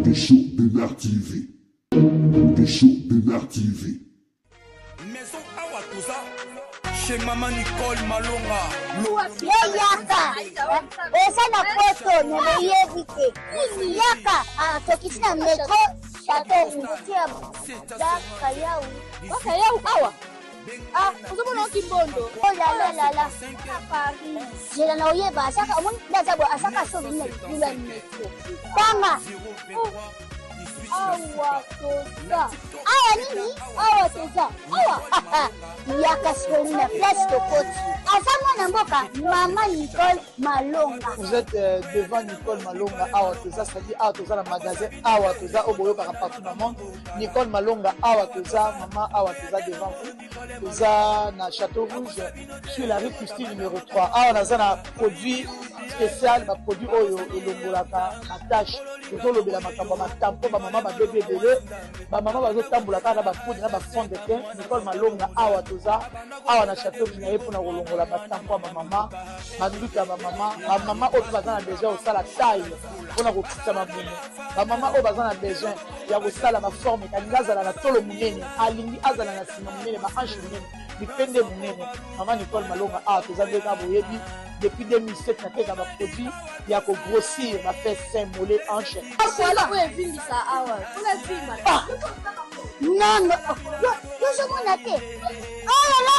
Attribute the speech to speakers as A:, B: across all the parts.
A: Des shows de TV. Des shows de TV.
B: Maison Awatuza, chez Maman Nicole Malonga.
C: Yaka, esa na poto neveyevite. Yaka, tokiti na metro chateau mutia. Yaka yau.
D: Waka yau awa. Uzobona okimbondo.
C: Oh la la la. Paris. Jela na oyeba asaka omoni ndazabo asaka so bine kula metro. Tanga. Awa toza. Awa nini? Awa toza. Awa. Yaka sori na place de côte. Asama na mboka Maman Nicole Malonga.
E: Vous êtes devant Nicole Malonga Awa toza, c'est-à-dire Awa toza le magasin Awa toza au boyo partout dans le monde. Nicole Malonga Awa toza, Maman Awa toza devant vous. Toza na Château Rouge sur la rue Custine numéro 3. Awa naza na produit spécial, ba produit oyo elongolaka na tâche. Tozo lobela makambo ma tampo ba maman ba bébé belé, ba maman bazo tambola kana ba poudre na ba fond de teint. Nicole Malonga Awa toza, Awa na Château Rouge na yepo na kolongola ba tampo ba maman, manduka ba maman, ba maman oyo bazana besoin au sala taille pona ko kitsa mabumu. Ba maman oyo bazana besoin ya ko sala ma forme kaningazala na tolo munene, alingi azala na sima munene ba hanche munene. Dipende munene. Maman Nicole Malonga Awa toza ndeka boyebi depuis 2007 na teka ba produit ya ko grossir ma fesse sein mollet hanche.
D: Voilà où est vindi ça awa. On a vu madame.
C: Non, yo je m'en atte. Oh là là,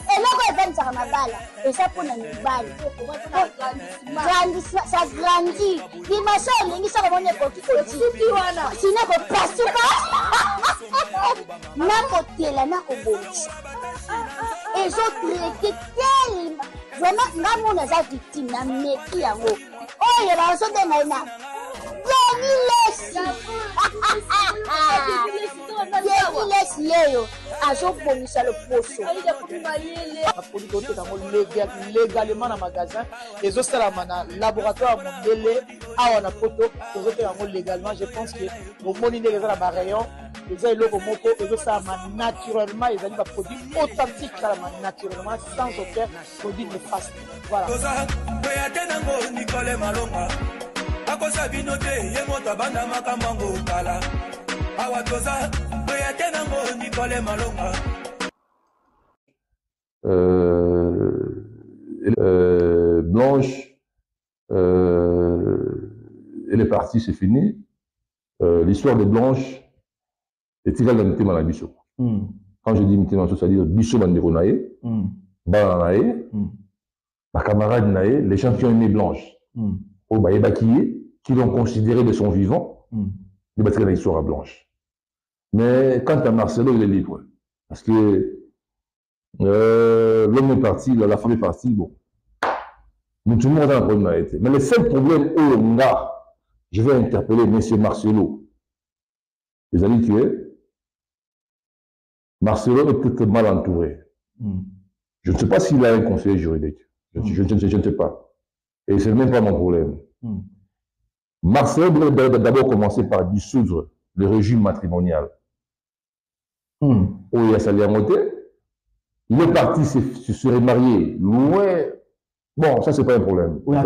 C: et là quand elle vient mabala, et ça pour la mibali. Ça grandit. Dimanche lingi ça va monter pour qui wana. Sina ko pasuka. Na kotela na ko bonchi. Et je traité tellement vraiment ngamo na za victime na meki yango. Oh ye ba so de na. Laisse Léo à son bonus à le pocho. Légalement dans le magasin, les autres laboratoire Mondele, à on a photo, les autres légalement. Je pense que au moniné les autres rayon, les autres moko, les autres ça naturellement, ils ont des produits authentiques naturellement, sans aucun produit néfaste. Voilà.
B: Akosa binote yemoto banda makamango kala awatoza boyate nango Nicole Malonga.
F: Blanche elle est partie, c'est fini. L'histoire de Blanche est tirée d'un thème à la biso. Quand je dis thème, c'est-à-dire biso bandeko nae, bana nae, ma camarade nae, les gens qui ont aimé Blanche. Au Baïbakié, qui l'ont considéré de son vivant, il va tirer l'histoire à Blanche. Mais quant à Marcelo, il est libre. Parce que l'homme est parti, la femme est partie, bon. Mais tout le monde a un problème à été. Mais le seul problème où on a, je vais interpeller M. Marcelo. Vous allez tuer. Marcelo est peut-être mal entouré. Je ne sais pas s'il a un conseiller juridique. Je ne sais pas. Et ce n'est même pas mon problème. Marcel doit d'abord commencer par dissoudre le régime matrimonial. Où il a sa liamoté. Il est parti se remarier. Ouais. Bon, ça, c'est pas un problème.
G: Oui,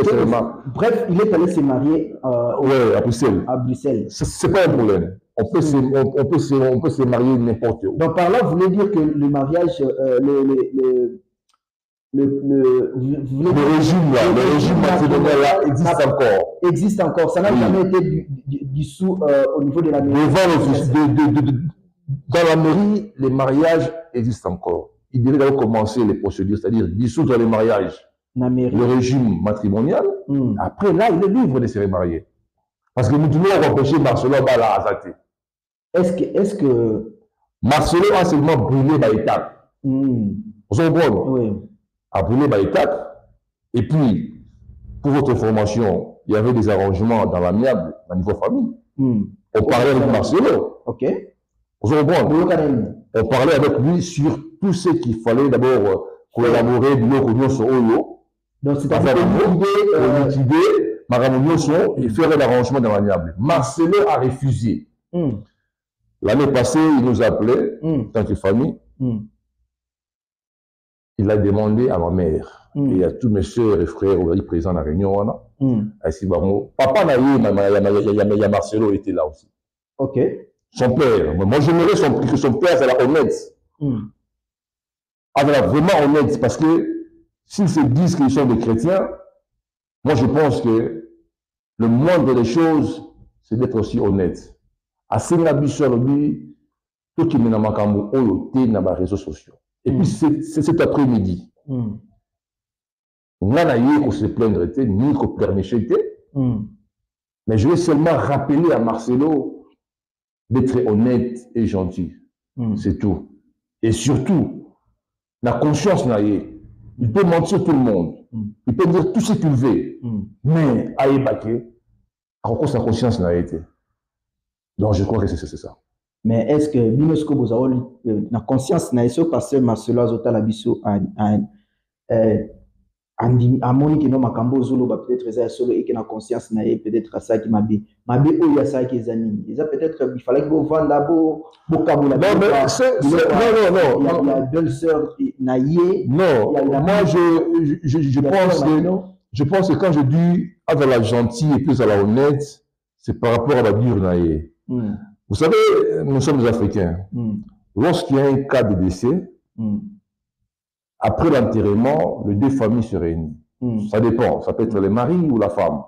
G: bref, il est allé se marier
F: à Bruxelles.
G: À Bruxelles.
F: C'est pas un problème. On peut se marier n'importe où.
G: Donc, par là, vous voulez dire que le mariage, le régime matrimonial là existe encore. Existe encore. Ça n'a jamais été dissous au niveau de la maison.
F: dans la mairie, les mariages existent encore. Il devait d'abord commencer les procédures, c'est-à-dire dissoudre les mariages, le régime matrimonial. Après, là, il est libre de se remarier. Parce que nous devons empêcher Marcelo à la Azate.
G: Est-ce que
F: Marcelo a seulement brûlé Baïtak. Vous comprenez?
G: Oui.
F: A brûlé Baïtak. Et puis, pour votre information, il y avait des arrangements dans l'amiable, au niveau famille. On parlait avec Marcelo.
G: Ok.
F: Vous comprenez? On parlait avec lui sur tout ce qu'il fallait d'abord collaborer,
G: donc c'est-à-dire
F: et faire l'arrangement dans l'amiable. Marcelo a refusé. L'année passée, il nous appelait, en tant que famille. Il a demandé à ma mère et à tous mes soeurs et frères présents à la réunion. Papa il y a Marcelo était là aussi.
G: Ok.
F: Son père. Moi, j'aimerais que son père soit honnête. Vraiment honnête, parce que s'ils se disent qu'ils sont des chrétiens, moi je pense que le moindre des choses, c'est d'être aussi honnête. À lui, tout qui mène à Makambo, on est dans les réseaux sociaux. Et puis c'est cet après-midi. On n'a pas se plaindre, ni qu'on permettrait. Mais je vais seulement rappeler à Marcelo d'être honnête et gentil. C'est tout. Et surtout, la conscience n'a pas. Il peut mentir tout le monde. Il peut dire tout ce qu'il veut. Mais, à Ebaké, à cause de sa conscience n'a été. Donc, je crois que c'est ça.
G: Mais est-ce que Binosco Bozaoli, la conscience n'a pas parce que Marcelo Azota Labiso a moni que non Makambo Zulu va peut-être ça solo et que la conscience n'a peut-être ça qui m'a dit où il y a ça qui est animé il peut-être il fallait que vous vendre d'abord Bokabula non il y a belle-sœur Naïe
F: non moi je pense que quand je dis à la gentille et plus à la honnête c'est par rapport à la dure Naïe. Vous savez nous sommes des Africains. Lorsqu'il y a un cas de décès, après l'enterrement, les deux familles se réunissent. Ça dépend, ça peut être le mari ou la femme.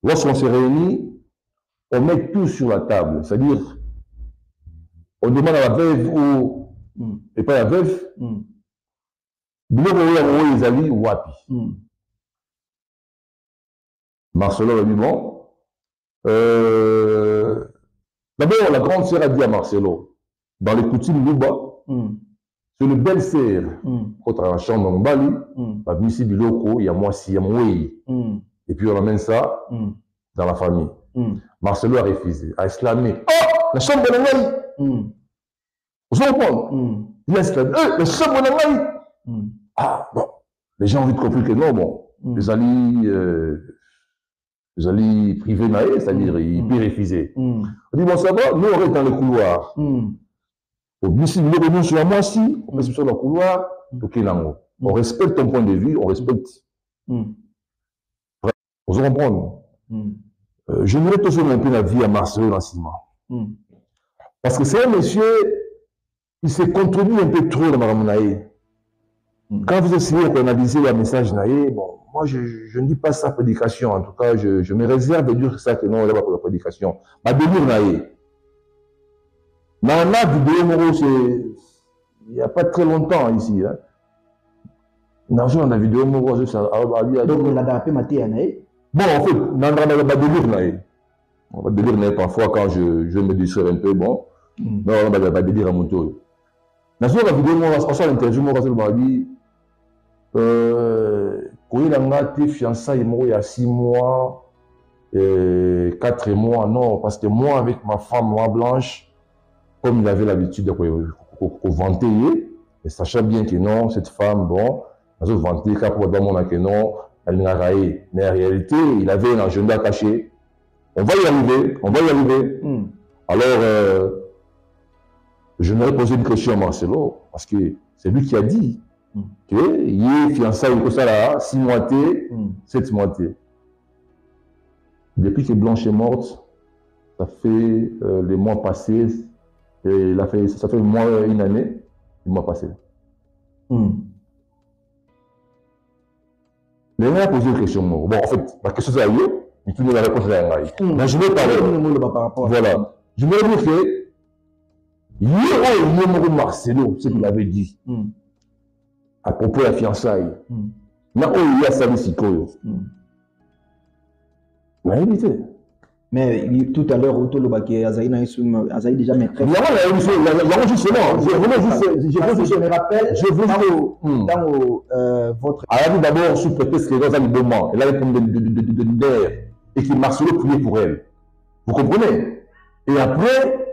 F: Lorsqu'on se réunit, on met tout sur la table. C'est-à-dire, on demande à la veuve ou, et pas la veuve, les amis wapi. Marcelo a dit bon. D'abord, la grande sœur a dit à Marcelo, dans les coutumes Luba, c'est le belle-sœur, quand on a la chambre en Bali, il y a moi, il y a moi. Et puis on amène ça dans la famille. Marcelo a refusé, a exclamé oh, la chambre de l'Angaï. Vous comprenez? Il a exclamé la chambre de l'Angaï. Ah, bon, les gens ont vite compris que non, bon, les alliés privés, c'est-à-dire, ils peuvent refuser. On dit bon, ça va, nous on reste dans le couloir. Nous sur moi si, on reste sur le couloir, on respecte ton point de vue, on respecte. Vous comprenez? Je voudrais toujours un peu la vie à Marcelo Nassima. Parce que c'est un monsieur, il s'est contredit un peu trop dans Maramonaï. Quand vous essayez d'analyser le message Naïe, bon, moi je ne dis pas ça prédication, en tout cas je me réserve de dire ça que non, il n'y a pas pour la prédication. Ma délire Naïe. Dans la vidéo, il n'y a pas très longtemps ici. Dans la vidéo,
G: donc on a appelé Mathé Naïe.
F: Bon, en fait, dans la délire Naïe. On va délire Naïe parfois quand je me distrais un peu, bon. Non, on va délire à mon tour. Dans la vidéo, on va faire l'interview, on va dire quand il a été fiancé, il y a 6 mois, 4 mois, non, parce que moi, avec ma femme, moi blanche, comme il avait l'habitude de vanter, et sachant bien que non, cette femme, bon, elle a vanté, que non, elle n'a pas raillé. Mais en réalité, il avait un agenda caché. On va y arriver, on va y arriver. Alors, je m'aurais posé une question à Marcelo, parce que c'est lui qui a dit qu'il est fiancé avec ça 6 mois, 7 mois. Depuis que Blanche est morte, ça fait les mois passés, et ça fait une année, les mois passés. Les gens ont posé une question. Bon, en fait, la question c'est à eux, mais tu donnes la réponse à Yangaï. Mais je vais parler. Voilà. Je vais dire que Yéro Marcelo, ce qu'il avait dit à propos de la fiançaille. Na il y a ça ici
G: mais tout à l'heure, Azaï déjà maîtresse.
F: Je me rappelle, votre. Elle a dit d'abord sous prétexte qu'elle est dans un moment, elle a répondu d'air et que Marcelo priait pour elle. Vous comprenez? Et après,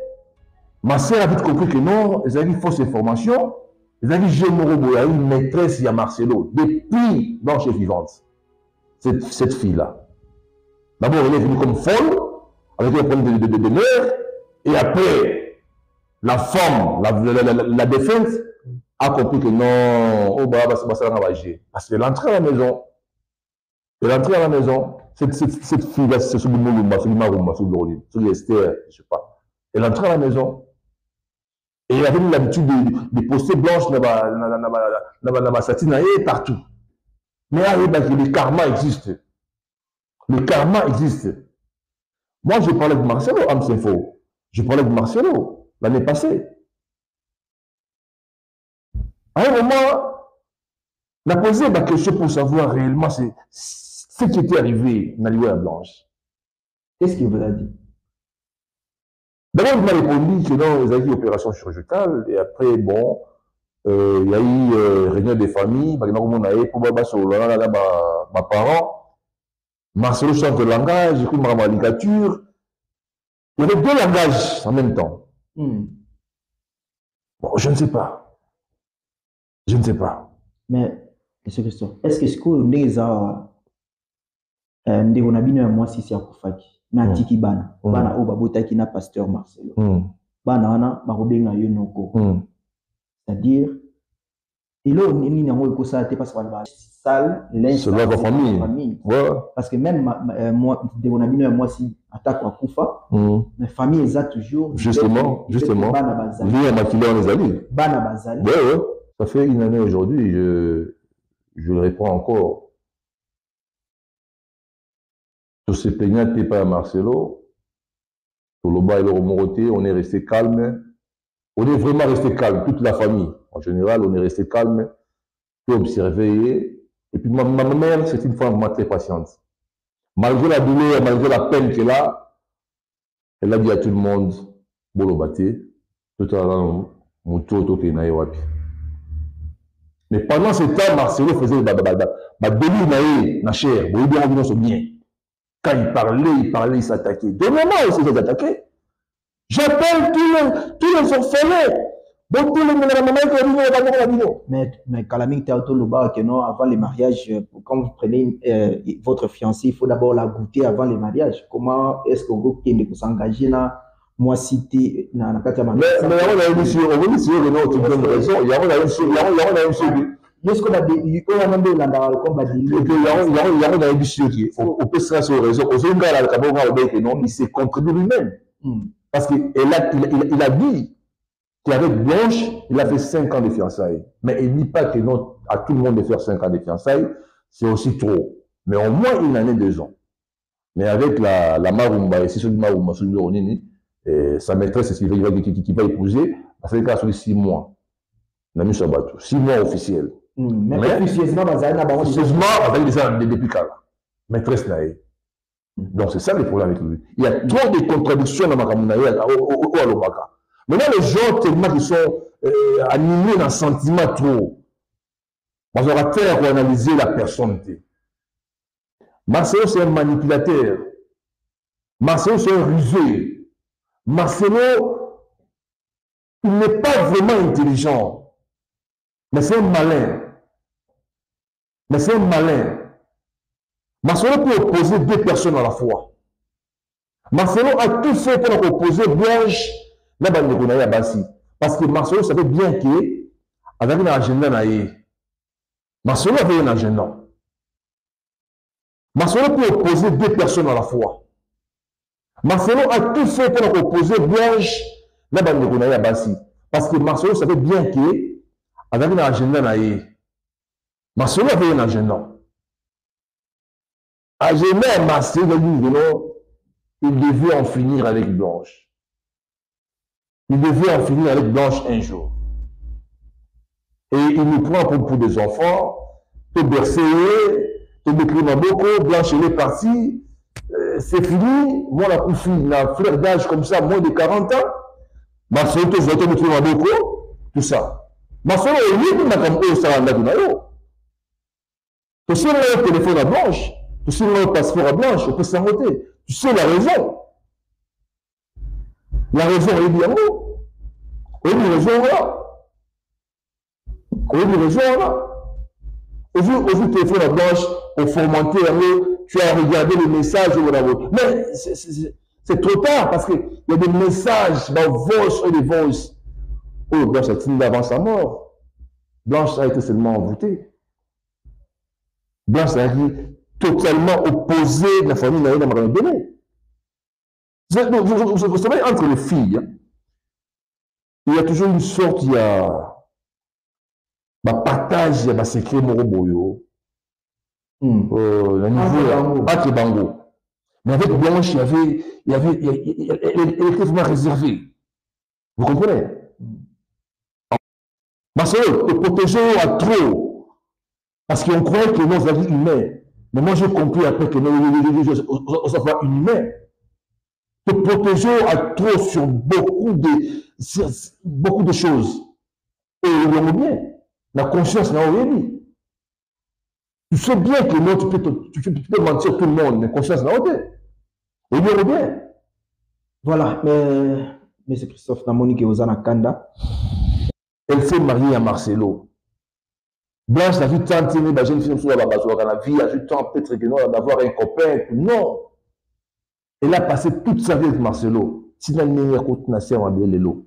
F: ma sœur a vite compris que non, elle a dit fausse information. Elle a dit j'ai une maîtresse, il y a Marcelo, depuis Blanche est vivante. Cette fille-là. D'abord, elle est venue comme folle, avec un problème de nerfs, et après, la femme, la défunte, a compris que non, oh bah, ça va agir. Parce qu'elle est entrée à la maison. Elle est entrée à la maison. Cette fille-là, c'est celui de Moulumba, celui de Marumba, celui de Roline, celui d'Esther, je ne sais pas. Elle est entrée à la maison. Et elle avait l'habitude de poster blanche dans la satine partout. Mais le karma existe. Le karma existe. Moi, je parlais de Marcelo, Amsenfo. Je parlais de Marcelo l'année passée. À un moment, on a posé la question pour savoir réellement ce qui était arrivé dans l'Ivoire blanche.
G: Qu'est-ce qu'il vous a dit?
F: D'abord, il m'a répondu que non, ils avaient eu une opération chirurgicale. Et après, bon, il y a eu réunion des familles. Pour ma parents. Marcelo change de langage, j'écoute ma ligature. Il y avait deux langages en même temps. Bon, je ne sais pas. Je ne sais pas.
G: Mais, M. Christophe, est-ce que on est à moi si c'est à Koufaki? Mais à Tiki Bana. Bana Obabota qui n'a pasteur Marcelo. Bana Ana, Barobenga Yonoko. C'est-à-dire, il a une salle,
F: c'est la famille. Ouais.
G: Parce que même moi, si attaque à Koufa, mes familles exact toujours.
F: Justement. Lui, à Makila, on les a dit.
G: Bana Bazali.
F: Ouais. Ça fait une année aujourd'hui, je le réponds encore. Tout se plaignant, t'es pas à Marcelo. Tout le bas et le remoroté, on est resté calme. On est vraiment resté calme, toute la famille. En général, on est resté calme, puis observé. Et puis ma mère, c'est une femme très patiente. Malgré la douleur, malgré la peine qu'elle a dit à tout le monde, Bolobate, tout à l'heure, Moutoto Kenaïwapi. Mais pendant ce temps, Marcelo faisait des délits na chair, bien. Quand il parlait, il s'attaquait. De moment, il s'est attaqué. J'appelle tous les orphelins.
G: Mais Kalaming Théoto Loba, que non, avant les mariages, quand vous prenez votre fiancée, il faut d'abord la goûter avant les mariages. Comment est-ce que vous pouvez s'engager là? Moi, cité, mais on a une chose, on a une chose. Est-ce qu'on a des il
F: s'est contredit lui-même. Parce qu'il a dit qu'avec Blanche, il a fait 5 ans de fiançailles. Mais il ne dit pas que non, à tout le monde de faire 5 ans de fiançailles, c'est aussi trop. Mais au moins, il en est 2 ans. Mais avec la Marumba, et c'est celui de Marumba, celui de Ronini, sa maîtresse, qui va épouser, a fait cas sur 6 mois. On a mis sur bateau. 6 mois officiels.
G: Mais officieusement,
F: depuis quand? Maîtresse naïe. Donc c'est ça le problème avec lui. Il y a trop de contradictions dans Makamunaï au Alobaka. Maintenant, les gens tellement qui sont animés d'un sentiment trop. On va faire pour analyser la personnalité. Marcelo, c'est un manipulateur. Marcelo, c'est un rusé. Marcelo, il n'est pas vraiment intelligent. Mais c'est un malin. Marcelo peut opposer 2 personnes à la fois. Marcelo a tout fait pour opposer Blanche la Bandekonaï à Bassi. Parce que Marcelo savait bien qu'il avait un agenda. Marcelo avait un agenda. Marcelo peut opposer 2 personnes à la fois. Marcelo a tout fait pour opposer Blanche la Bandekonaï à Bassi. Parce que Marcelo savait bien qu'il avait un agenda. Marcelo avait un agenda. Agenda Marcelo, il devait en finir avec Blanche. Il devait en finir avec Blanche un jour. Et il nous prend pour des enfants, tout bercé, tout décrit beaucoup, Blanche elle est partie, c'est fini. Moi, la fille, la fleur d'âge comme ça, moins de 40 ans, ma soeur, tout tout ça. Ma soeur, elle est comme eux, ça va tu sais le téléphone à Blanche, tu sais le passeport à Blanche, on peut s'arrêter. Tu sais la raison. La raison est bien où? Oui, la raison là. Oui, la raison là. Au téléphone à Blanche, au formaté, tu as regardé les messages, mais c'est trop tard parce qu'il y a des messages dans voice et des voice. Oh, Blanche a tenu avant sa mort. Blanche a été seulement envoûtée. Blanche a été totalement opposée de la famille de la Marie Béné. Vous savez, entre les filles, il y a toujours une sorte, il y a partage, il y a un secret moroboyo. Le niveau, pas de bango. Mais avec Blanche, elle était vraiment réservée. Vous comprenez? Marcelo, te protéger à trop. Parce qu'on croyait que nous avions humains. Mais moi, j'ai compris après que nous sommes humains. Te protéger à trop sur beaucoup de choses. Et on est bien. La conscience n'a rien dit. Tu sais bien que non, tu peux mentir tout le monde, mais conscience n'a rien dit. Et on est bien.
G: Voilà, mais c'est Christophe Namoni qui est aux Anakanda.
F: Elle s'est mariée à Marcelo. Blanche n'a vu tant aimer la jeune fille sur la base, elle a vu, a eu tant peut-être d'avoir un copain. Non. Elle a passé toute sa vie avec Marcelo. C'est la meilleure continuation à Lélo.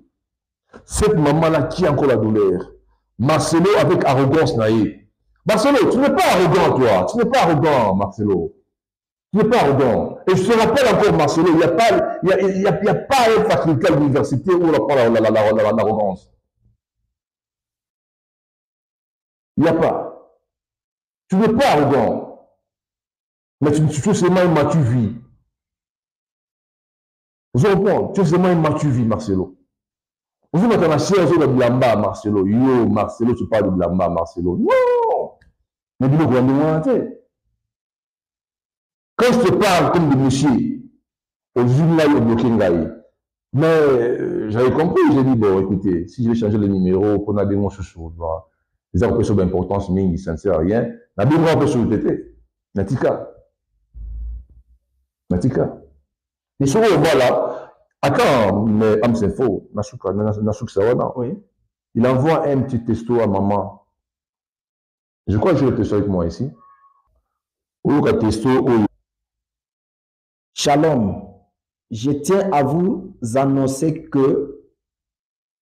F: Cette maman-là qui a encore la douleur. Marcelo avec arrogance naïve. Marcelo, tu n'es pas arrogant, toi. Tu n'es pas arrogant, Marcelo. Tu n'es pas arrogant. Et je te rappelle encore, Marcelo, il n'y a pas une faculté à l'université où on apprend l'arrogance. Il n'y a pas. Tu n'es pas arrogant. Mais tu es seulement une mature vie. Vous comprenez? Tu es seulement une mature vie, Marcelo. Vous mettez la chaise de Blamba, Marcelo. Yo, Marcelo, tu parles de Blamba, Marcelo. Non! Mais dis-le qu'on a demandé. Quand je te parle comme de monsieur, au Zumla, au Blokengaï, mais j'avais compris, j'ai dit, bon, écoutez, si je vais changer le numéro, pour n'aller mon chouchou, les impressions d'importance, mais ça ne sert à rien. La bien grande sur le TT. Natika. Mais sur le voilà, attends, mais c'est faux. Il envoie un petit texto à maman. Je crois que j'ai le texto avec moi ici.
G: Shalom. Je tiens à vous annoncer que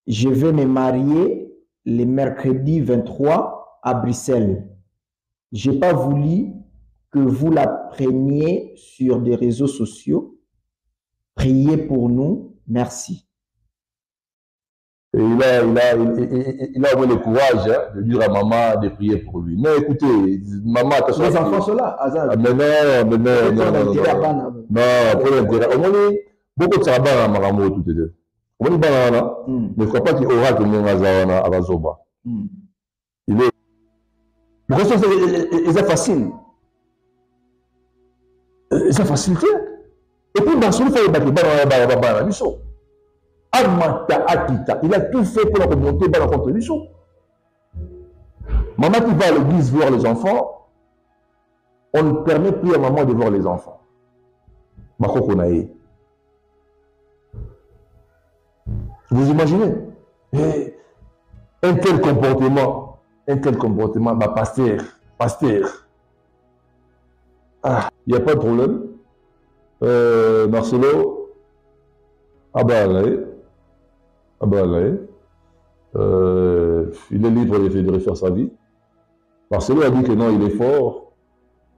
G: je vais me marier le mercredi 23 à Bruxelles. Je n'ai pas voulu que vous la preniez sur des réseaux sociaux. Priez pour nous. Merci.
F: Et il a le courage de dire à maman de prier pour lui. Mais écoutez, maman, attention.
G: Les enfants sont là.
F: Mais non. Non, pour l'intérêt. Au moins, beaucoup de travail à Maramo, tout est dit. On est banana, mais il ne faut pas qu'il aura que mon Azarana à Vazoba. Il est. La question, c'est facile. C'est facile. Et puis, dans ce cas, il a tout fait pour la remonter dans la contribution. Maman qui va à l'église voir les enfants, on ne permet plus à maman de voir les enfants. Vous imaginez? Un tel comportement, bah, pasteur. Ah, il n'y a pas de problème. Marcelo, il est libre de refaire sa vie. Marcelo a dit que non, il est fort.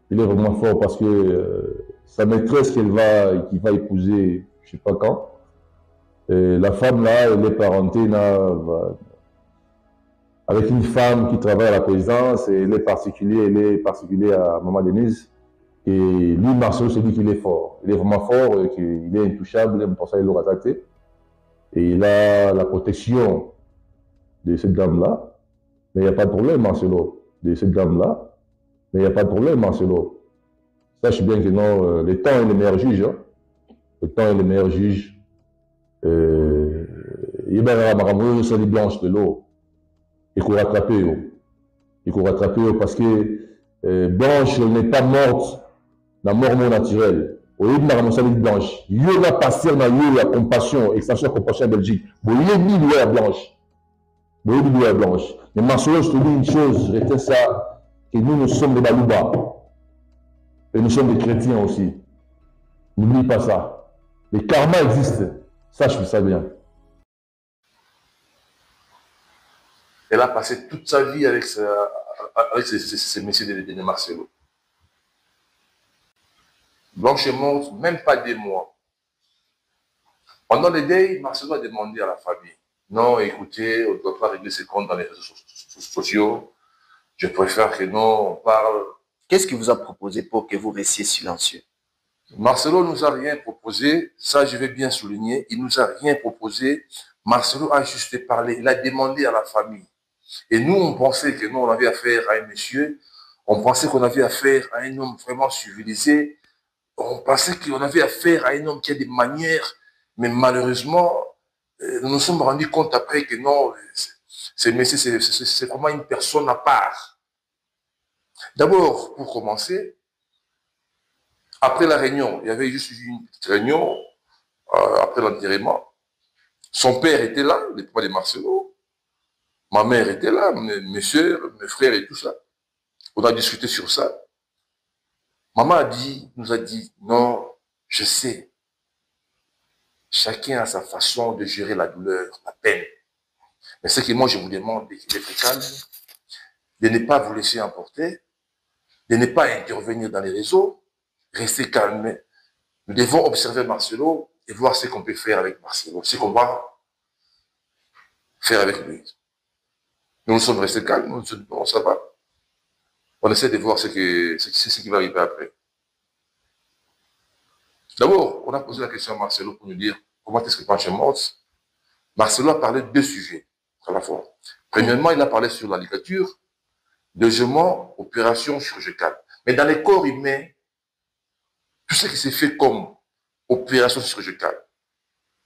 F: Il est vraiment fort parce que sa maîtresse qu'il va épouser, je ne sais pas quand, et la femme là, elle est parentée avec une femme qui travaille à la présidence, et elle est particulier à Maman Denise. Et lui, Marcelo se dit qu'il est fort. Il est vraiment fort, qu'il est intouchable, pour ça il l'aura attaqué. Et il a la protection de cette dame-là. Mais il n'y a pas de problème, Marcelo. De cette dame-là. Mais il n'y a pas de problème, Marcelo. Sache bien que non, le temps est le meilleur juge. Hein. Le temps est le meilleur juge. Il y a des blanches de l'eau. Il faut rattraper. Il faut rattraper parce que Blanche n'est pas morte dans la mort non naturelle. Au lieu de la Blanche, il y a passé dans la compassion, extension compassion en Belgique. Il y a mis la Blanche. Il y a mis la Blanche. Mais Marcelo, je te dis une chose, retiens ça, que nous sommes des Balouba. Et nous sommes des chrétiens aussi. N'oublie pas ça. Le karma existe. Sache ça bien.
H: Elle a passé toute sa vie avec ces messieurs de Marcelo. Blanche est morte, même pas des mois. Pendant les deuils, Marcelo a demandé à la famille, non, écoutez, on ne doit pas régler ses comptes dans les réseaux sociaux. Je préfère que non, on parle.
G: Qu'est-ce qu'il vous a proposé pour que vous restiez silencieux?
H: Marcelo ne nous a rien proposé, ça je vais bien souligner, il ne nous a rien proposé. Marcelo a juste parlé, il a demandé à la famille. Et nous, on pensait que nous, on avait affaire à un monsieur, on pensait qu'on avait affaire à un homme vraiment civilisé, on pensait qu'on avait affaire à un homme qui a des manières, mais malheureusement, nous nous sommes rendus compte après que non, c'est vraiment une personne à part. D'abord, pour commencer, après la réunion, il y avait juste une petite réunion, après l'enterrement. Son père était là, le papa de Marcelo. Ma mère était là, mes soeurs, mes frères et tout ça. On a discuté sur ça. Maman nous a dit, non, je sais. Chacun a sa façon de gérer la douleur, la peine. Mais ce que moi je vous demande d'être calme, de ne pas vous laisser emporter, de ne pas intervenir dans les réseaux, rester calme. Nous devons observer Marcelo et voir ce qu'on peut faire avec Marcelo, ce qu'on va faire avec lui. Nous sommes restés calmes, on ne sait pas. On essaie de voir ce qui va arriver après. D'abord, on a posé la question à Marcelo pour nous dire comment est-ce que Blanche est morte. Marcelo a parlé de deux sujets à la fois. Premièrement, il a parlé sur la ligature. Deuxièmement, opération chirurgicale. Mais dans les corps humains, tout ce qui s'est fait comme opération chirurgicale.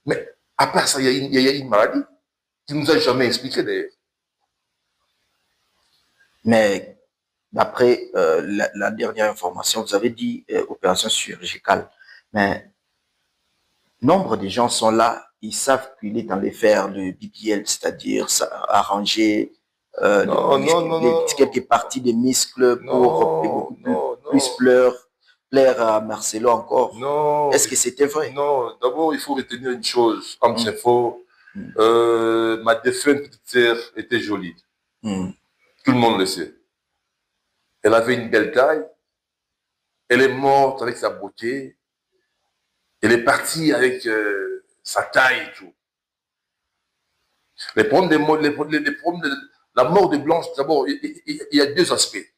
H: Mais à part ça, il y a une maladie qui ne nous a jamais expliqué d'ailleurs.
G: Mais d'après la dernière information, vous avez dit opération chirurgicale. Mais nombre de gens sont là, ils savent qu'il est dans les fers de BBL, c'est-à-dire arranger quelques parties des muscles pour plus plaire à Marcelo encore.
H: Non.
G: Est-ce que c'était vrai?
H: Non, d'abord il faut retenir une chose, comme c'est faux, ma défunte petite sœur était jolie. Tout le monde le sait. Elle avait une belle taille, elle est morte avec sa beauté, elle est partie avec sa taille et tout. Les problèmes de la mort de Blanche, d'abord, il y a deux aspects.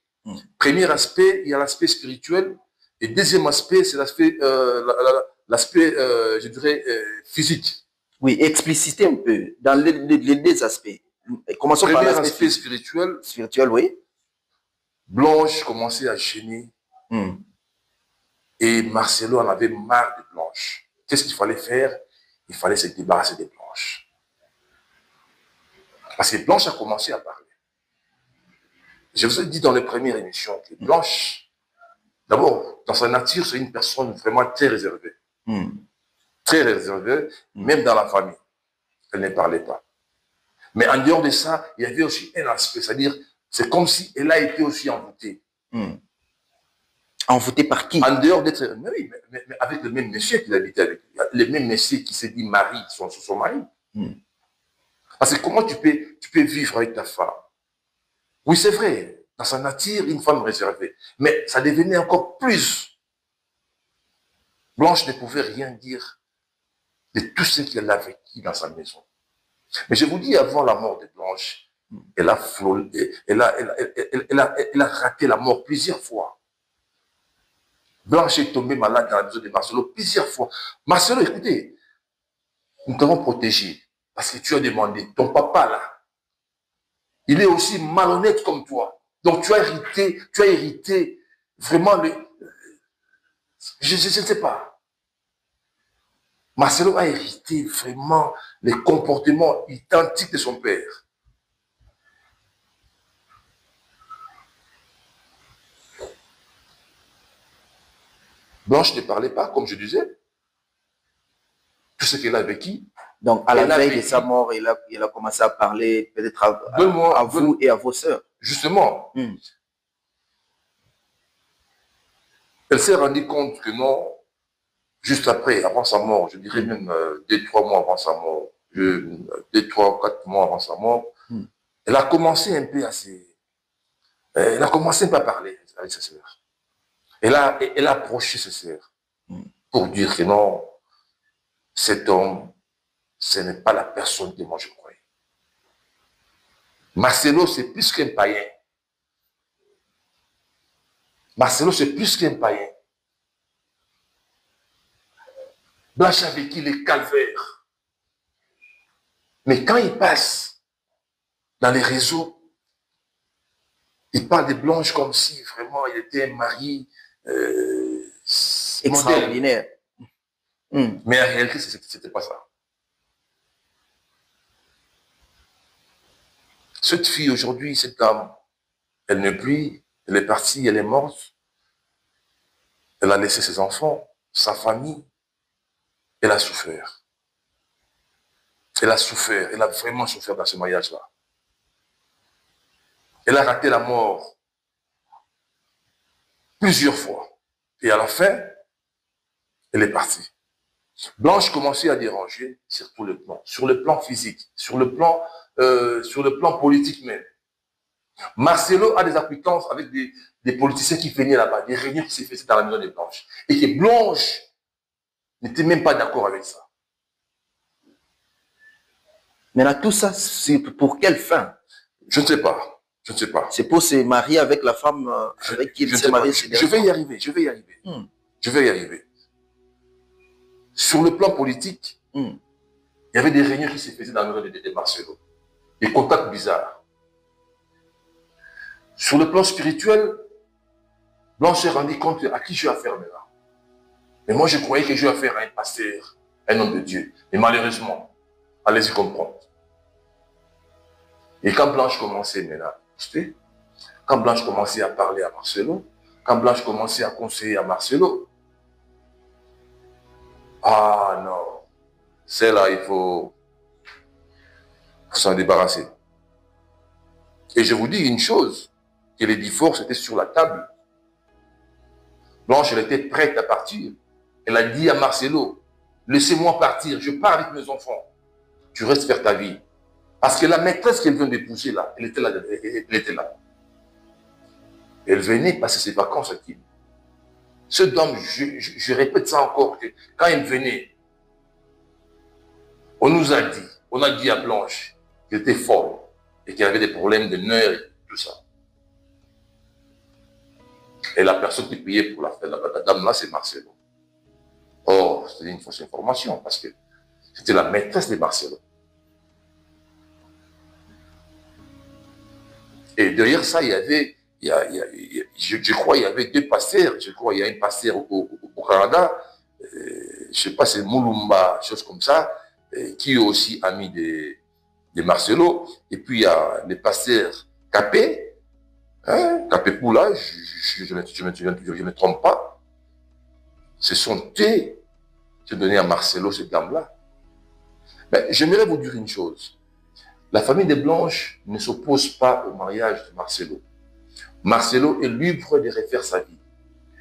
H: Premier aspect, il y a l'aspect spirituel, et deuxième aspect, c'est l'aspect, je dirais, physique.
G: Oui, expliciter un peu dans les deux aspects. Commençons par
H: l'aspect spirituel.
G: Spirituel, oui.
H: Blanche commençait à gêner. Et Marcelo en avait marre de Blanche. Qu'est-ce qu'il fallait faire? Il fallait se débarrasser de Blanche. Parce que Blanche a commencé à parler. Je vous ai dit dans les premières émissions que Blanche, d'abord, dans sa nature, c'est une personne vraiment très réservée. Très réservée, même dans la famille. Elle ne parlait pas. Mais en dehors de ça, il y avait aussi un aspect, c'est-à-dire, c'est comme si elle a été aussi envoûtée.
G: Envoûtée par qui?
H: En dehors d'être... Mais oui, mais avec le même monsieur qu'il habitait avec. Le même monsieur qui s'est dit mari, son mari. Parce que comment tu peux vivre avec ta femme? Oui, c'est vrai, dans sa nature, une femme réservée. Mais ça devenait encore plus. Blanche ne pouvait rien dire de tout ce qu'elle a vécu dans sa maison. Mais je vous dis, avant la mort de Blanche, elle a raté la mort plusieurs fois. Blanche est tombée malade dans la maison de Marcelo plusieurs fois. Marcelo, écoutez, Nous t'avons protégé parce que tu as demandé. Ton papa, là, il est aussi malhonnête comme toi. Donc, tu as hérité vraiment le... Je ne sais pas. Marcelo a hérité vraiment les comportements identiques de son père. Blanche ne parlait pas, comme je disais. Tout ce qu'elle a vécu.
G: Donc, à la veille de sa mort, il a commencé à parler peut-être à vous et à vos sœurs.
H: Justement. Elle s'est rendue compte que non, juste après, avant sa mort, je dirais même 2-3 mois avant sa mort, 2-3-4 mois avant sa mort, elle a commencé un peu à elle a commencé un peu à parler avec ses sœurs. Elle a approché ses sœurs pour dire que non, cet homme, ce n'est pas la personne que moi je croyais. Marcelo, c'est plus qu'un païen. Marcelo, c'est plus qu'un païen. Blanche a vécu les calvaires. Mais quand il passe dans les réseaux, il parle de Blanche comme si vraiment il était un mari
G: extraordinaire.
H: Mais en réalité, ce n'était pas ça. Cette fille aujourd'hui, cette dame, elle n'est plus, elle est partie, elle est morte. Elle a laissé ses enfants, sa famille. Elle a souffert. Elle a souffert. Elle a vraiment souffert dans ce mariage-là. Elle a raté la mort plusieurs fois. Et à la fin, elle est partie. Blanche commençait à déranger sur tous les plans. Sur le plan physique, sur le plan politique même. Marcelo a des acquaintances avec des politiciens qui venaient là-bas, des réunions qui se faisaient dans la maison de Blanche. Et que Blanche n'était même pas d'accord avec ça.
G: Maintenant, tout ça, c'est pour quelle fin?
H: Je ne sais pas. Je ne sais pas.
G: C'est pour se marier avec la femme avec qui il s'est marié.
H: Je vais y arriver. Je vais y arriver. Je vais y arriver. Sur le plan politique, il y avait des réunions qui se faisaient dans le maison de Marcelo. Des contacts bizarres. Sur le plan spirituel, Blanche s'est rendu compte à qui j'ai affaire maintenant. Mais moi, je croyais que j'ai affaire à un pasteur, un homme de Dieu. Mais malheureusement, allez-y comprendre. Et quand Blanche commençait maintenant, quand Blanche commençait à parler à Marcelo, quand Blanche commençait à conseiller à Marcelo, ah non, celle-là, il faut s'en débarrasser. Et je vous dis une chose, que les divorces étaient sur la table. Blanche, elle était prête à partir. Elle a dit à Marcelo, laissez-moi partir, je pars avec mes enfants. Tu restes faire ta vie. Parce que la maîtresse qu'elle vient d'épouser là, elle était là. Elle venait passer ses vacances à qui? Cet homme, je répète ça encore, que quand elle venait, on nous a dit, on a dit à Blanche qu'elle était folle et qu'elle avait des problèmes de nerfs et tout ça. Et la personne qui payait pour la dame là, c'est Marcelo. Or, c'était une fausse information parce que c'était la maîtresse de Marcelo. Et derrière ça, il y avait, je crois, il y avait deux pasteurs. Je crois, il y a un pasteur au Canada, je ne sais pas, c'est Moulumba, chose comme ça, qui est aussi ami de Marcelo. Et puis, il y a le pasteur Capé, Capé Poula, je ne me trompe pas. Ce sont eux qui ont donné à Marcelo cette dame-là. Mais j'aimerais vous dire une chose. La famille de Blanche ne s'oppose pas au mariage de Marcelo. Marcelo est libre de refaire sa vie.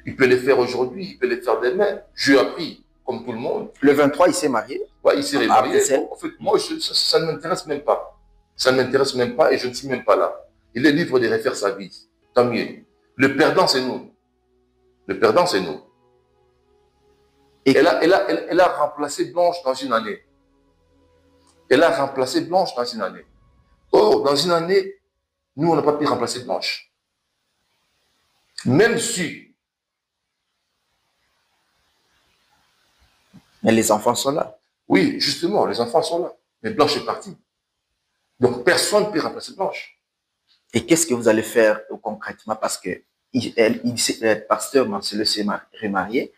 H: Il peut le faire aujourd'hui, il peut le faire demain. Je l'ai appris, comme tout le monde.
G: Le 23, il s'est marié.
H: Oui, il s'est remarié. En fait, moi, ça ne m'intéresse même pas. Ça ne m'intéresse même pas et je ne suis même pas là. Il est libre de refaire sa vie. Tant mieux. Le perdant, c'est nous. Le perdant, c'est nous. Et elle a remplacé Blanche dans une année. Elle a remplacé Blanche dans une année. Or, dans une année, nous, on n'a pas pu remplacer Blanche. Même si.
G: Mais les enfants sont là.
H: Oui, justement, les enfants sont là. Mais Blanche est partie. Donc, personne ne peut remplacer Blanche.
G: Et qu'est-ce que vous allez faire concrètement? Parce que le pasteur Marcelo s'est remarié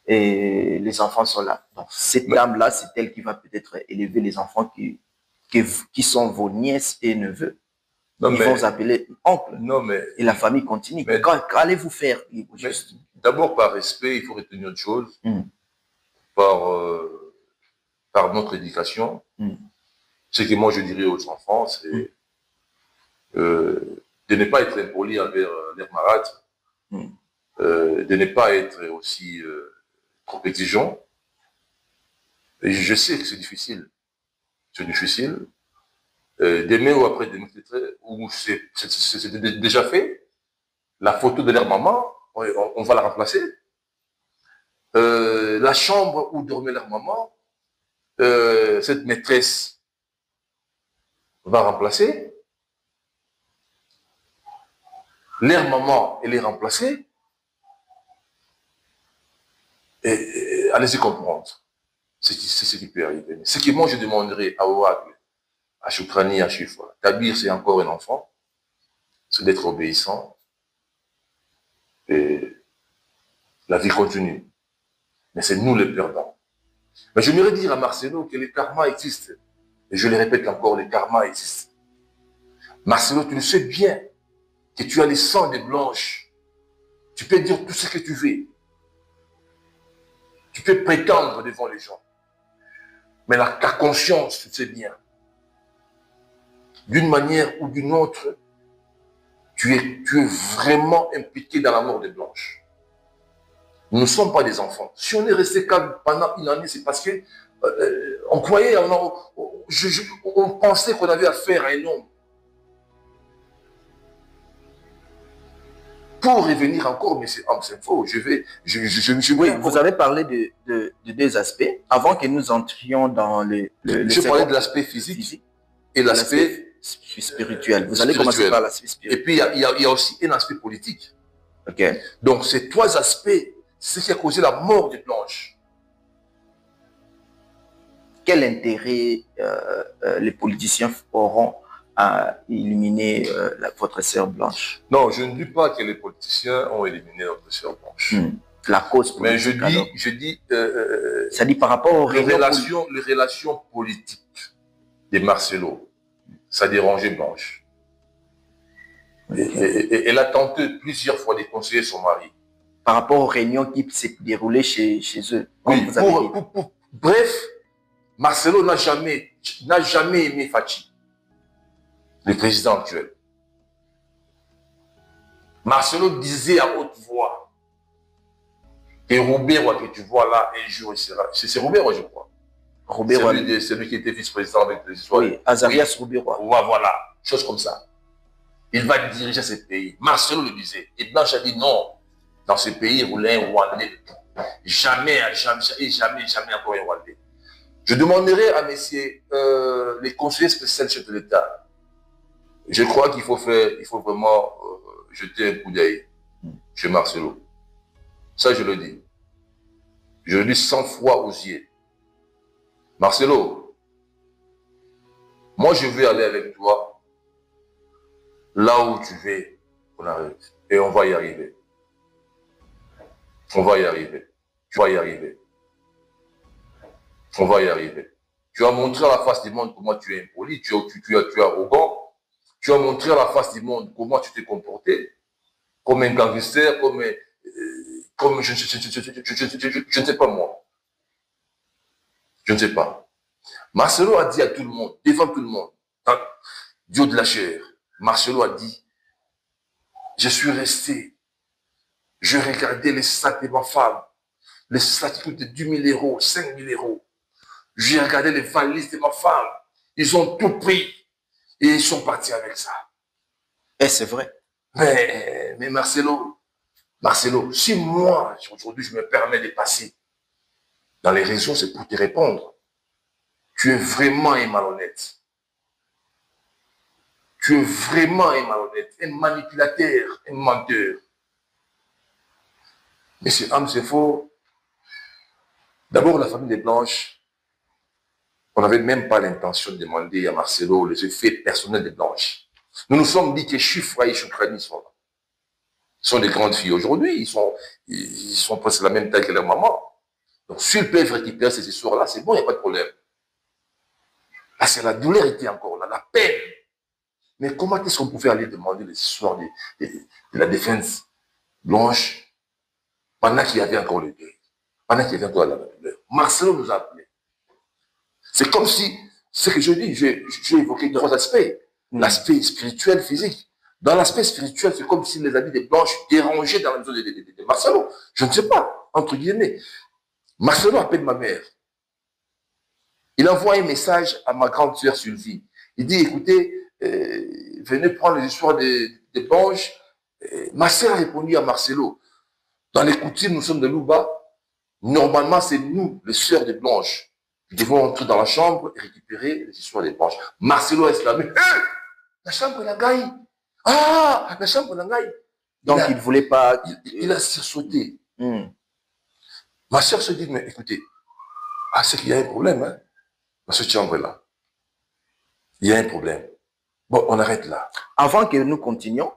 G: et les enfants sont là. Donc, cette dame-là, c'est elle qui va peut-être élever les enfants qui sont vos nièces et neveux.
H: Non,
G: Ils vont vous appeler oncle.
H: Non, mais,
G: et la famille continue. Mais qu'allez-vous faire?
H: D'abord, par respect, il faut retenir une chose. Par notre éducation, ce que moi je dirais aux enfants, c'est de ne pas être impoli envers leurs marâtres, de ne pas être aussi trop exigeant. Et je sais que c'est difficile. C'est difficile. Demain ou après demain, ou c'est déjà fait, la photo de leur maman, on va la remplacer. La chambre où dormait leur maman, cette maîtresse va remplacer. Leur maman, elle est remplacée. Et allez-y comprendre ce qui peut arriver. Mais ce que moi je demanderais à Ouagle, à Choukrani, à Chifa, Tabir, c'est encore un enfant, c'est d'être obéissant. Et la vie continue. Mais c'est nous les perdants. Mais j'aimerais dire à Marcelo que le karma existe. Et je le répète encore, le karma existe. Marcelo, tu le sais bien que tu as le sang de Blanche. Tu peux dire tout ce que tu veux. Tu peux prétendre devant les gens. Mais ta conscience, tu sais bien. D'une manière ou d'une autre, tu es vraiment impliqué dans la mort de Blanche. Nous ne sommes pas des enfants. Si on est resté calme pendant une année, c'est parce que on croyait, on pensait qu'on avait affaire à un homme. Pour revenir encore, mais c'est faux.
G: Oui, vous avez parlé de deux aspects. Avant que nous entrions dans le
H: je parlais de l'aspect physique et l'aspect
G: spirituel. Vous allez commencer par l'aspect spirituel.
H: Et puis, il y a aussi un aspect politique.
G: Okay.
H: Donc, ces trois aspects, c'est ce qui a causé la mort de Blanche.
G: Quel intérêt les politiciens auront à éliminer votre sœur Blanche?
H: Non, je ne dis pas que les politiciens ont éliminé notre sœur Blanche.
G: La cause politique.
H: Mais je dis
G: ça dit par rapport aux
H: les relations politiques de Marcelo, ça dérangeait Blanche. Et elle a tenté plusieurs fois de conseiller son mari.
G: Par rapport aux réunions qui s'est déroulées chez eux.
H: Oui, bref, Marcelo n'a jamais aimé Fachi, le président actuel. Marcelo disait à haute voix que Robert que tu vois là, un jour il sera. C'est Robert, je crois.
G: Robert,
H: celui qui était vice-président avec les histoires.
G: Oui, Azarias Robert.
H: Voilà, chose comme ça. Il va diriger ce pays. Marcelo le disait. Et Blanche a dit non. Dans ce pays, il voulait un Rwandais. Jamais encore un Rwandais. Je demanderai à messieurs les conseillers spéciaux chefs de l'État. Je crois qu'il faut vraiment jeter un coup d'œil chez Marcelo. Ça, je le dis. Je le dis 100 fois aux yeux. Marcelo, moi, je vais aller avec toi là où tu veux qu'on arrive. Et on va y arriver. On va y arriver. Tu vas y arriver. On va y arriver. Tu as montré à la face du monde comment tu es impoli, tu es arrogant. Tu as montré à la face du monde comment tu t'es comporté. Comme un gangster, comme je ne sais pas moi. Je ne sais pas. Marcelo a dit à tout le monde, devant tout le monde, Dieu de la chair, Marcelo a dit, je suis resté, je regardais les sacs de ma femme, les sacs qui coûtaient 10 000 euros, 5 000 euros. J'ai regardé les valises de ma femme, ils ont tout pris et ils sont partis avec ça.
G: Et c'est vrai.
H: Mais Marcelo, si moi, aujourd'hui, je me permets de passer dans les réseaux, c'est pour te répondre. Tu es vraiment un malhonnête. Tu es vraiment un malhonnête, un manipulateur, un menteur. Monsieur Am, c'est faux. D'abord, la famille des Blanches, On n'avait même pas l'intention de demander à Marcelo les effets personnels des blanches. Nous nous sommes dit que Chifra et Choukrani sont là. Ils sont des grandes filles aujourd'hui, ils sont presque la même taille que leur maman. Donc, s'ils peuvent récupérer ces histoires-là, c'est bon, il n'y a pas de problème. Là, c'est la douleur était encore là, la peine. Mais comment est-ce qu'on pouvait aller demander les histoires de la défense blanche pendant qu'il y avait encore le deuil, pendant qu'il y avait encore la douleur? Marcelo nous a appelés. C'est comme si, ce que je dis, j'ai évoqué trois aspects. L'aspect spirituel, physique. Dans l'aspect spirituel, c'est comme si les habits des blanches dérangeaient dans la maison de Marcelo. Je ne sais pas, entre guillemets. Marcelo appelle ma mère. Il envoie un message à ma grande sœur Sylvie. Il dit, écoutez, venez prendre les histoires des blanches. Ma sœur a répondu à Marcelo. Dans les coutumes, nous sommes de Louba. Normalement, c'est nous, les sœurs des blanches, qui devons entrer dans la chambre et récupérer les histoires des blanches. Marcelo est exclamé, la chambre la gaille. Ah, la chambre la gaille.
G: Donc, il ne voulait pas...
H: Il a sursauté. Ma sœur se dit, mais écoutez, c'est qu'il y a un problème, hein, dans cette chambre-là. Il y a un problème. Bon, on arrête là.
G: Avant que nous continuions,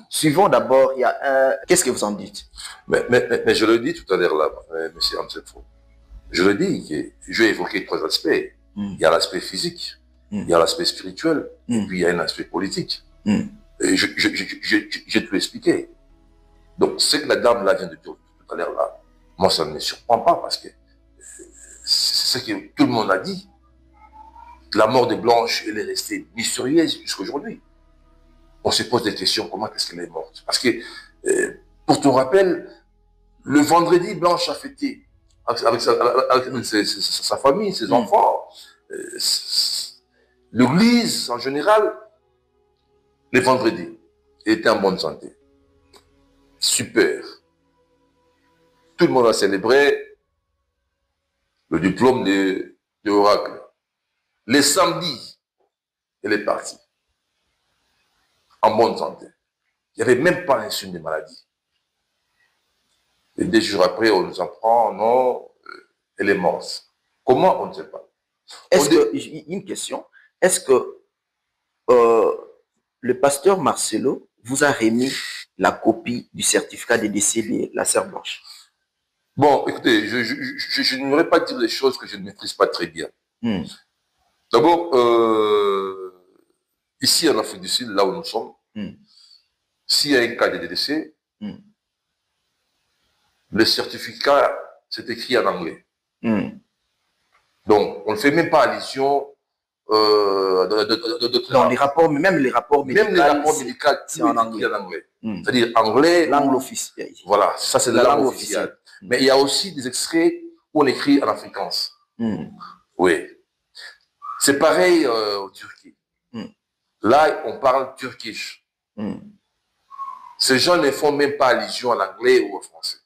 G: suivons d'abord, il y a un... Qu'est-ce que vous en dites?
H: Mais je le dis tout à l'heure là, monsieur Amsefo. Je le dis, que je vais évoquer trois aspects. Il y a l'aspect physique, il y a l'aspect spirituel, et puis il y a un aspect politique. Et j'ai tout expliqué. Donc, ce que la dame là vient de dire tout à l'heure là, moi ça ne me surprend pas parce que c'est ce que tout le monde a dit. La mort de Blanche, elle est restée mystérieuse jusqu'à aujourd'hui. On se pose des questions, comment est-ce qu'elle est morte? Parce que, pour ton rappel, le vendredi, Blanche a fêté avec sa famille, ses enfants, l'église en général, les vendredis. Elle était en bonne santé. Super. Tout le monde a célébré le diplôme de Oracle. Les samedis, elle est partie. En bonne santé. Il n'y avait même pas un signe de maladie. Et 2 jours après, on nous apprend, non, elle est morte. Comment? On ne sait pas.
G: Une question. Est-ce que le pasteur Marcelo vous a remis la copie du certificat de décès de la sœur Blanche?
H: Bon, écoutez, je n'aimerais pas dire des choses que je ne maîtrise pas très bien. D'abord, ici en Afrique du Sud, là où nous sommes, s'il y a un cas de décès, le certificat, c'est écrit en anglais. Donc, on ne fait même pas allusion
G: non, les rapports, même les rapports médicaux.
H: Même les rapports médicaux, c'est en anglais. C'est-à-dire anglais.
G: Langue officielle.
H: Voilà, ça c'est la langue officielle. Mais il y a aussi des extraits où on écrit en afrikaans. Oui. C'est pareil au Turquie. Là, on parle turkish. Ces gens ne font même pas allusion à l'anglais ou au français.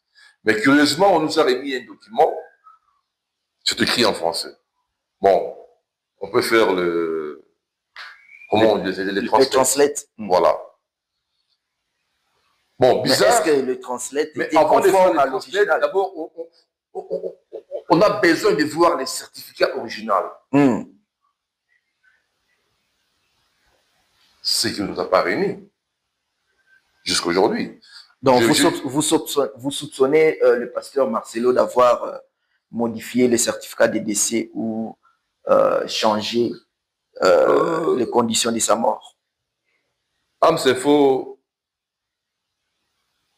H: Mais curieusement, on nous a remis un document, c'est écrit en français. Bon, on peut faire le... Comment on dit? Le
G: translate.
H: Voilà. Bon, bizarre.
G: Mais est-ce que le translate
H: mais avant de faire le translate, d'abord, on a besoin de voir les certificats originaux. Ce qui ne nous a pas réunis jusqu'à aujourd'hui.
G: Donc, vous soupçonnez le pasteur Marcelo d'avoir modifié les certificats de décès ou changé les conditions de sa mort?
H: C'est faux.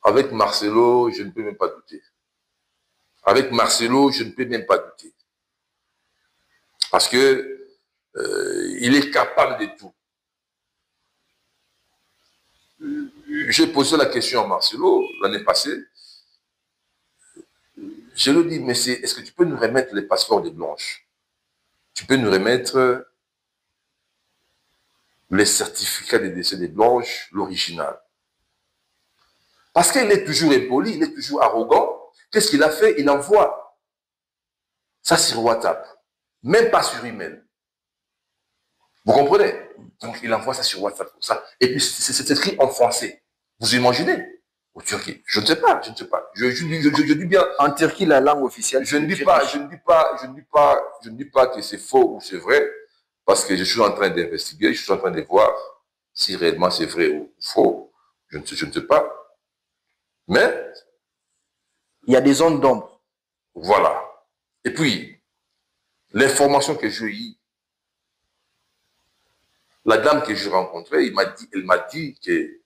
H: Avec Marcelo, je ne peux même pas douter. Avec Marcelo, je ne peux même pas douter. Parce que il est capable de tout. J'ai posé la question à Marcelo l'année passée. Je lui ai dit, mais est-ce que tu peux nous remettre les passeports des Blanches? Tu peux nous remettre les certificats de décès des Blanches, l'original? Parce qu'il est toujours impoli, il est toujours arrogant. Qu'est-ce qu'il a fait? Il envoie ça sur WhatsApp, même pas sur email. Vous comprenez? Donc il envoie ça sur WhatsApp comme ça. Et puis c'est écrit en français. Vous imaginez? Ou Turquie. Je ne sais pas, je ne sais pas. Je dis bien.
G: En Turquie, la langue officielle.
H: Je ne dis pas que c'est faux ou c'est vrai, parce que je suis en train d'investiguer, je suis en train de voir si réellement c'est vrai ou faux. Je ne sais pas. Mais
G: il y a des zones d'ombre.
H: Voilà. Et puis, l'information que j'ai eue, la dame que j'ai rencontrée, elle m'a dit que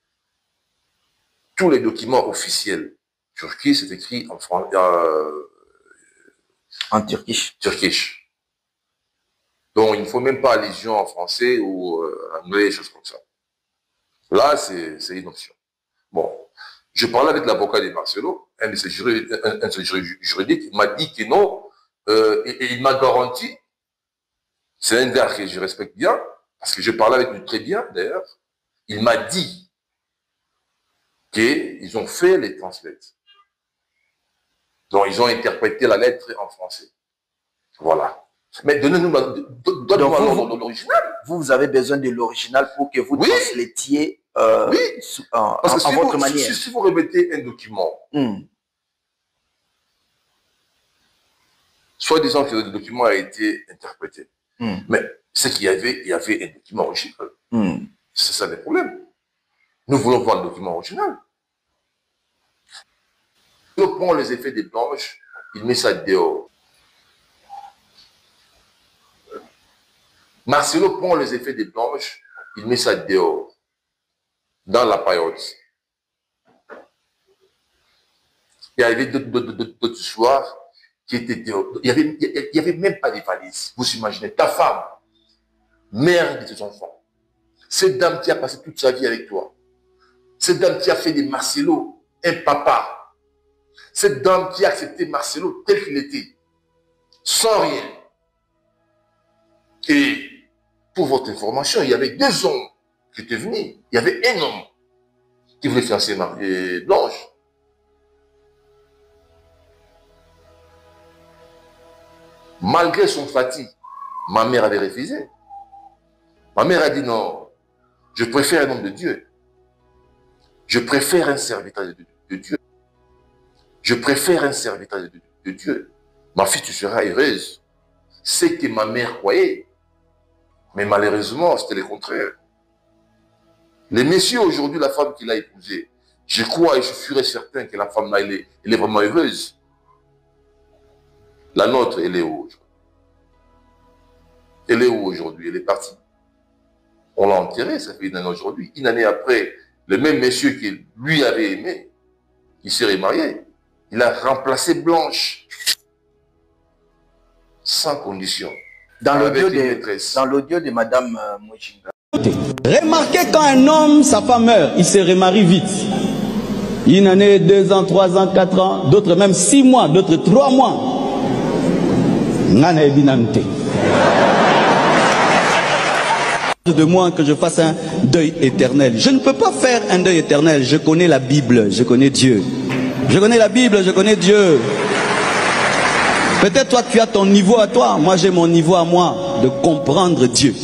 H: tous les documents officiels turcs, c'est écrit en français.
G: En turkish.
H: Turkish. Donc, il ne faut même pas allusion en français ou en anglais, des choses comme ça. Là, c'est une option. Bon. Je parlais avec l'avocat de Marcelo, un de ses juridiques, il m'a dit que non, et il m'a garanti, c'est un gars que je respecte bien, parce que je parlais avec lui très bien d'ailleurs, il m'a dit qu'ils ont fait les translates. Donc ils ont interprété la lettre en français. Voilà. Mais donnez-moi l'original.
G: Vous avez besoin de l'original pour que vous translétiez
H: oui. Parce que
G: à votre manière.
H: Si vous remettez un document, soit disant que le document a été interprété, mais c'est qu'il y avait un document original. C'est ça le problème. Nous voulons voir le document original. Il prend les effets des blanches, il met ça dehors. Marcelo prend les effets des blanches, il met ça dehors. Dans la période. Il y avait d'autres soirs qui étaient dehors. Il n'y avait même pas de valises. Vous imaginez, ta femme, mère de tes enfants, cette dame qui a passé toute sa vie avec toi, cette dame qui a fait de Marcelo un papa, cette dame qui a accepté Marcelo tel qu'il était, sans rien. Et pour votre information, il y avait 2 hommes qui étaient venus. Il y avait un homme qui voulait fiancer Blanche. Malgré son fatigue, ma mère avait refusé. Ma mère a dit non, je préfère un homme de Dieu. Je préfère un serviteur de Dieu. Je préfère un serviteur de Dieu. Ma fille, tu seras heureuse. C'est que ma mère croyait. Mais malheureusement, c'était le contraire. Les messieurs, aujourd'hui, la femme qu'il a épousée, je crois et je serais certain que la femme là, elle est vraiment heureuse. La nôtre, elle est où aujourd'hui? Elle est où aujourd'hui? Elle est partie. On l'a enterrée, ça fait une année aujourd'hui. Une année après, le même monsieur qui lui avait aimé, il s'est remarié. Il a remplacé Blanche. Sans condition.
G: Dans l'audio de Madame Mouchinga.
I: Remarquez quand un homme, sa femme meurt, il se remarie vite. Une année, 2 ans, 3 ans, 4 ans, d'autres même 6 mois, d'autres 3 mois. De moi que je fasse un deuil éternel. Je ne peux pas faire un deuil éternel. Je connais la Bible, je connais Dieu. Je connais la Bible, je connais Dieu. Peut-être toi tu as ton niveau à toi, moi j'ai mon niveau à moi de comprendre Dieu.